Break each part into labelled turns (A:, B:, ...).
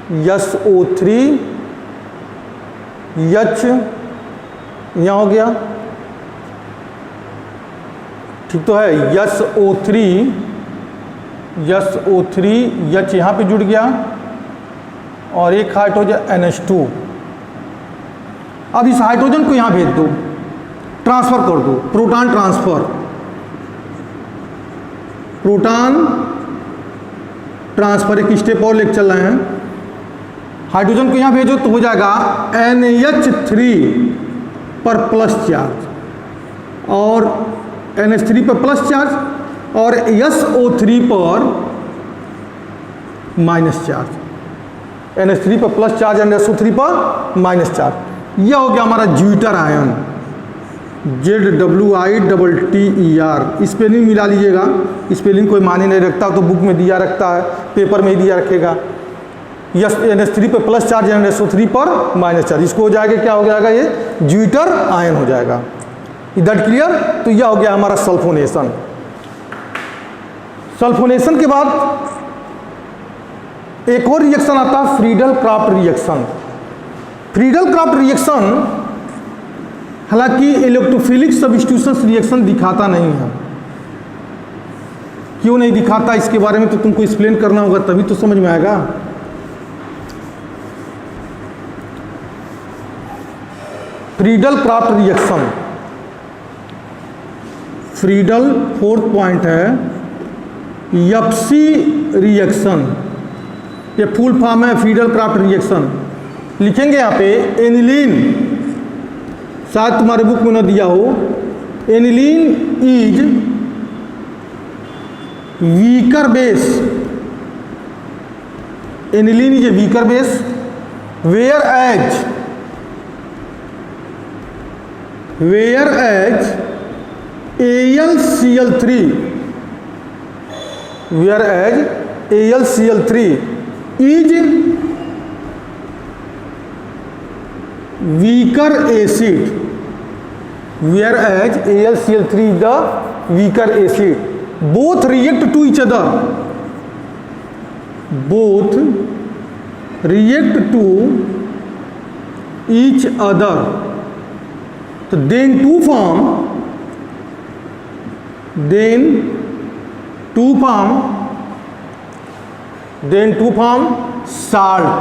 A: SO3 H यहाँ हो गया, ठीक तो है। SO3 H यहाँ पे जुड़ गया और एक हाइड्रोजन NH2। अब इस हाइड्रोजन को यहाँ भेज दो, ट्रांसफर कर दो, प्रोटॉन ट्रांसफर, प्रोटॉन ट्रांसफर एक स्टेप और लेके चल रहे हैं। हाइड्रोजन को यहाँ भेजो तो हो जाएगा NH3 पर प्लस चार्ज और NH3 पर प्लस चार्ज और SO3 पर माइनस चार्ज। NH3 पर प्लस चार्ज और SO3 पर माइनस चार्ज। यह हो गया हमारा ज्यूटर आयन, ZWITTER। स्पेलिंग मिला लीजिएगा, स्पेलिंग कोई माने नहीं रखता तो बुक में दिया रखता है, पेपर में ही दिया रखेगा। NH3 पर प्लस चार्ज और SO3 पर माइनस चार्ज, इसको हो जाएगा क्या हो जाएगा, ये ज्यूटर आयन हो जाएगा। That clear. तो यह हो गया हमारा सल्फोनेशन। सल्फोनेशन के बाद एक और रिएक्शन आता है Friedel craft reaction. Friedel craft reaction हालांकि इलेक्ट्रोफिलिक सब्स्टिट्यूशन रिएक्शन दिखाता नहीं है। क्यों नहीं दिखाता, इसके बारे में तो तुमको एक्सप्लेन करना होगा, तभी तो समझ में आएगा। Friedel craft reaction, Friedel fourth point है, यप्सी रिएक्शन, ये फुल फॉर्म है फ्रीडल क्राफ्ट रिएक्शन। लिखेंगे यहाँ पे एनिलीन, शायद तुम्हारे बुक में ना दिया हो। Aniline is weaker base, aniline is a weaker base whereas AlCl3 is weaker acid, whereas AlCl3 is the weaker acid. Both react to each other, so then to form salt।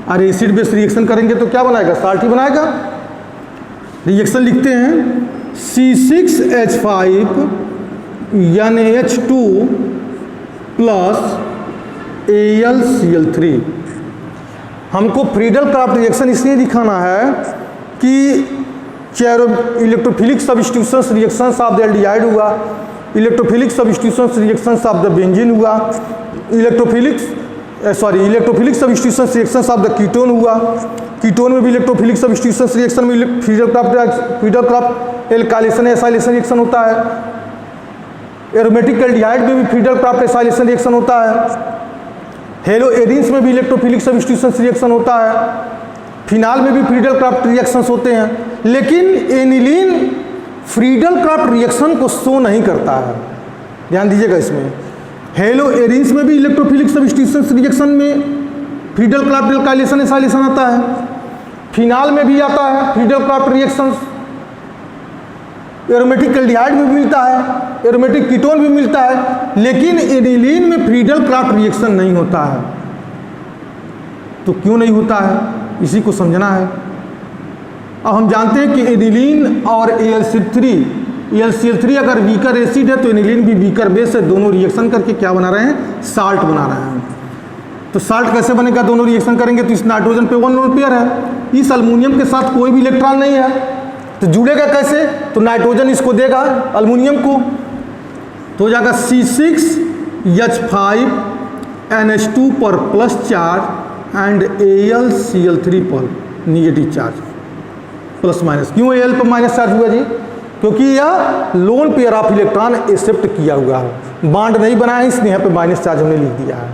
A: और acid base reaction करेंगे तो क्या बनाएगा, salt ही बनाएगा। Reaction लिखते हैं C6H5NH2 plus AlCl3। हमको Friedel craft reaction इसलिए दिखाना है कि electrophilic substitutions reactions of the aldehyde हुआ, electrophilic substitutions reactions of the benzene हुआ, electrophilic substitutions reactions of the ketone हुआ। कीटोन में भी इलेक्ट्रोफिलिक सब्स्टिट्यूशंस रिएक्शन में Friedel Crafts alkylation acylation reaction होता है। एरोमेटिक एल्डिहाइड में भी फ्रीडल क्राफ्ट एसाइलेशन रिएक्शन होता है। हेलो एरिन्स में भी इलेक्ट्रोफिलिक सब्स्टिट्यूशंस रिएक्शन होता है। फिनाल में भी फ्रीडल क्राफ्ट रिएक्शंस होते हैं, लेकिन एनिलीन फ्रीडल क्राफ्ट रिएक्शन को शो नहीं करता है, ध्यान दीजिएगा इसमें। हेलो एरिन्स में भी इलेक्ट्रोफिलिक सब्स्टिट्यूशंस रिएक्शन में फ्रीडल क्राफ्ट एल्काइलेशन एसाइलेशन आता है। फिनाल में भी आता है Friedel craft reactions. Aromatic aldehyde में भी मिलता है, एरोमेटिक कीटोन भी मिलता है, लेकिन एनिलीन में फ्रीडल क्राफ्ट रिएक्शन नहीं होता है। तो क्यों नहीं होता है, इसी को समझना है। अब हम जानते हैं कि एनिलीन और AlCl3 अगर वीकर एसिड है तो एनिलीन भी वीकर बेस है। दोनों रिएक्शन करके क्या बना रहे हैं, साल्ट बना रहे हैं। तो साल्ट कैसे बनेगा, दोनों रिएक्शन करेंगे तो इस नाइट्रोजन पे 1 लोन पेयर है, इस अल्युमिनियम के साथ कोई भी इलेक्ट्रॉन नहीं है, तो जुड़ेगा कैसे, तो नाइट्रोजन इसको देगा अल्युमिनियम को, तो हो जाएगा C6H5NH2 पर प्लस चार्ज एंड AlCl3 पर निगेटिव चार्ज, प्लस माइनस। क्यों Al पर माइनस चार्ज हुआ जी, क्योंकि यह lone pair of electron accept किया हुआ है, बांड नहीं बनाया, इसलिए यहाँ पे माइनस चार्ज हमने लिख दिया है।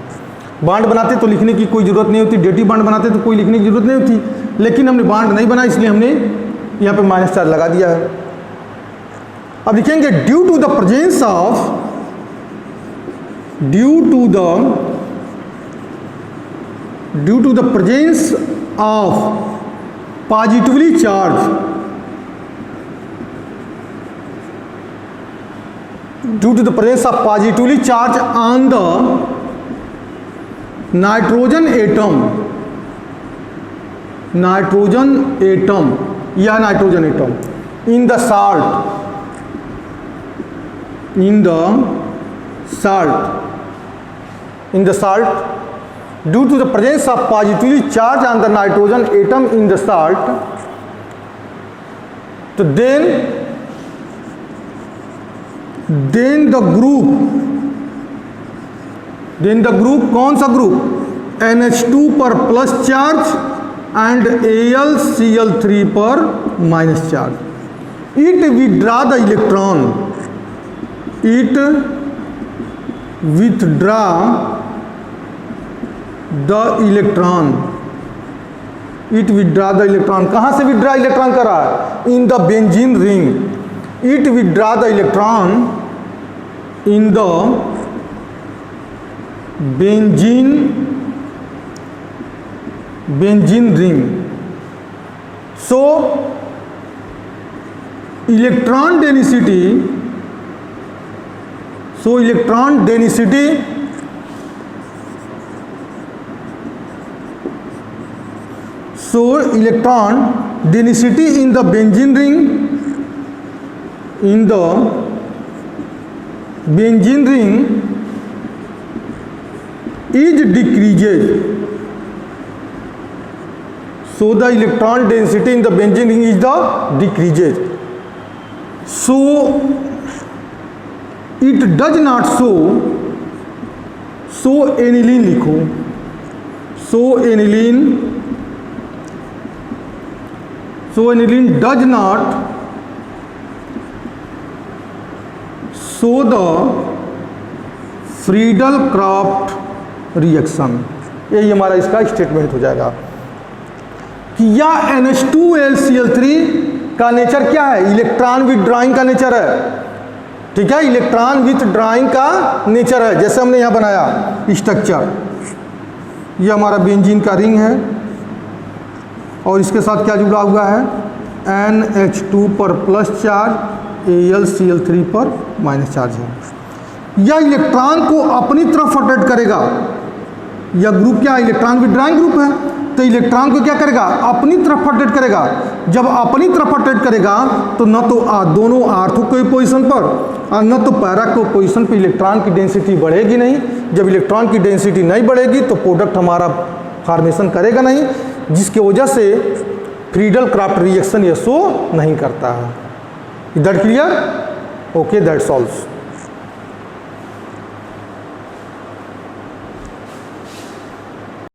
A: बांड बनाते तो लिखने की कोई ज़रूरत नहीं होती, डेटिव बांड बनाते तो कोई लिखने की जरूरत नहीं होती, लेकिन हमने बांड नहीं बनाया इसलिए हमने यहाँ पे माइनस चार्ज लगा दिया है। अब लिखेंगे due to the presence of due to the presence of positively charge, due to the presence of positively charge on the nitrogen atom, nitrogen atom या nitrogen atom in the salt, in the salt, due to the presence of positively charged on the nitrogen atom in the salt, तो then the group कौन सा group, NH2 पर plus charge and AlCl3 पर minus charge, it withdraw the electron, it withdraw the electron, it withdraw the electron, कहाँ से withdraw electron कर रहा है, in the benzene ring, it withdraw the electron in the benzene ring. So electron density, so electron density in the benzene ring, in the benzene ring is decreases. So the electron density in the benzene ring is the decreases. So it does not show, so aniline लिखो, so aniline does not show the Friedel-Crafts reaction. यही हमारा इसका statement हो जाएगा कि या NH2AlCl3 का nature क्या है, इलेक्ट्रॉन विथड्रॉइंग का नेचर है, ठीक है, इलेक्ट्रॉन विथड्रॉइंग का नेचर है, जैसे हमने यहाँ बनाया स्ट्रक्चर। ये हमारा बेंजीन का रिंग है और इसके साथ क्या जुड़ा हुआ है, NH2 पर प्लस चार्ज, AlCl3 पर माइनस चार्ज है। यह इलेक्ट्रॉन को अपनी तरफ अट्रैक्ट करेगा, यह ग्रुप क्या है, इलेक्ट्रॉन विथड्रॉइंग ग्रुप है, तो इलेक्ट्रॉन को क्या करेगा, अपनी तरफ अट्रैक्ट करेगा। जब अपनी तरफ अट्रैक्ट करेगा तो न तो दोनों आर्थो की पोजीशन पर और न तो पैरा को पोजीशन पर इलेक्ट्रॉन की डेंसिटी बढ़ेगी नहीं। जब इलेक्ट्रॉन की डेंसिटी नहीं बढ़ेगी तो प्रोडक्ट हमारा फॉर्मेशन करेगा नहीं, जिसकी वजह से फ्रीडल-क्राफ्ट रिएक्शन ये शो नहीं करता है। That clear? Okay, that's all.